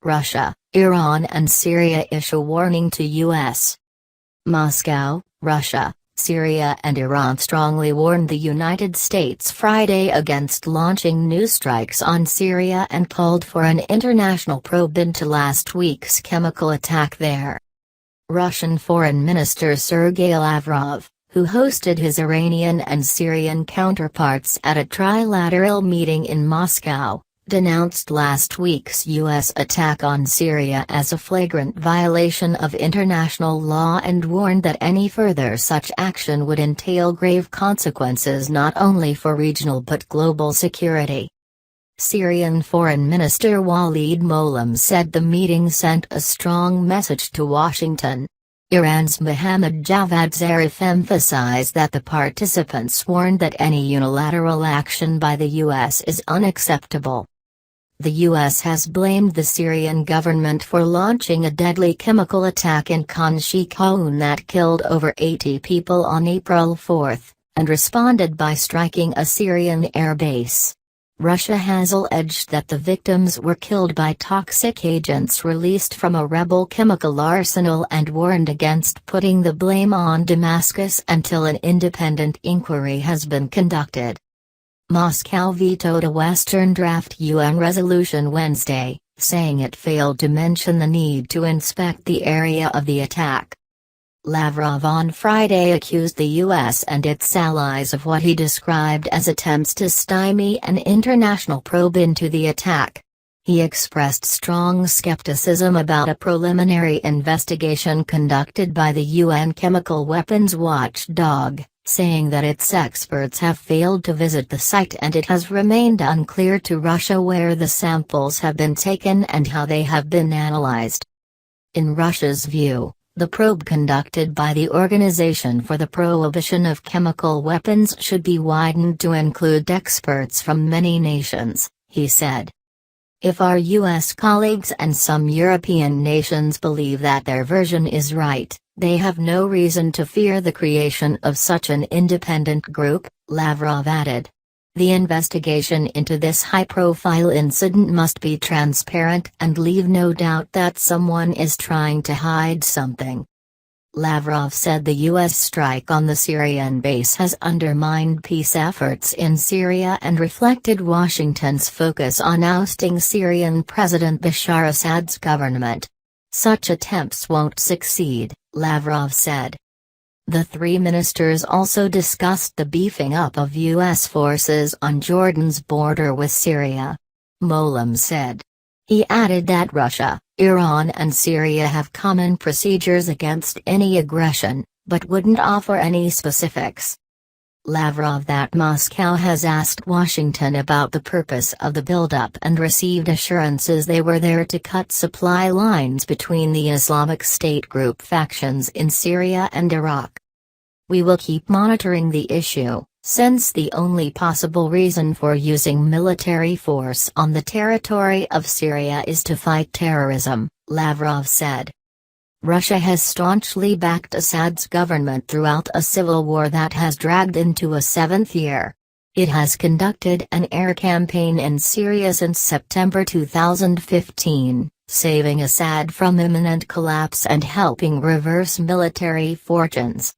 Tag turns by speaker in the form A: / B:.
A: Russia, Iran and Syria issue warning to U.S. Moscow, Russia, Syria and Iran strongly warned the United States Friday against launching new strikes on Syria and called for an international probe into last week's chemical attack there. Russian Foreign Minister Sergei Lavrov, who hosted his Iranian and Syrian counterparts at a trilateral meeting in Moscow, denounced last week's U.S. attack on Syria as a flagrant violation of international law and warned that any further such action would entail grave consequences not only for regional but global security. Syrian Foreign Minister Walid Moallem said the meeting sent a strong message to Washington. Iran's Mohammad Javad Zarif emphasized that the participants warned that any unilateral action by the U.S. is unacceptable. The U.S. has blamed the Syrian government for launching a deadly chemical attack in Khan Sheikhoun that killed over 80 people on April 4, and responded by striking a Syrian air base. Russia has alleged that the victims were killed by toxic agents released from a rebel chemical arsenal and warned against putting the blame on Damascus until an independent inquiry has been conducted. Moscow vetoed a Western draft UN resolution Wednesday, saying it failed to mention the need to inspect the area of the attack. Lavrov on Friday accused the U.S. and its allies of what he described as attempts to stymie an international probe into the attack. He expressed strong skepticism about a preliminary investigation conducted by the UN Chemical Weapons Watchdog, saying that its experts have failed to visit the site and it has remained unclear to Russia where the samples have been taken and how they have been analyzed. In Russia's view, the probe conducted by the Organization for the Prohibition of Chemical Weapons should be widened to include experts from many nations, he said. If our U.S. colleagues and some European nations believe that their version is right, they have no reason to fear the creation of such an independent group, Lavrov added. The investigation into this high-profile incident must be transparent and leave no doubt that someone is trying to hide something. Lavrov said the U.S. strike on the Syrian base has undermined peace efforts in Syria and reflected Washington's focus on ousting Syrian President Bashar Assad's government. Such attempts won't succeed, Lavrov said. The three ministers also discussed the beefing up of U.S. forces on Jordan's border with Syria. Moallem said. He added that Russia, Iran and Syria have common procedures against any aggression, but wouldn't offer any specifics. Lavrov that Moscow has asked Washington about the purpose of the buildup and received assurances they were there to cut supply lines between the Islamic State group factions in Syria and Iraq. We will keep monitoring the issue, since the only possible reason for using military force on the territory of Syria is to fight terrorism, Lavrov said. Russia has staunchly backed Assad's government throughout a civil war that has dragged into a seventh year. It has conducted an air campaign in Syria since September 2015, saving Assad from imminent collapse and helping reverse military fortunes.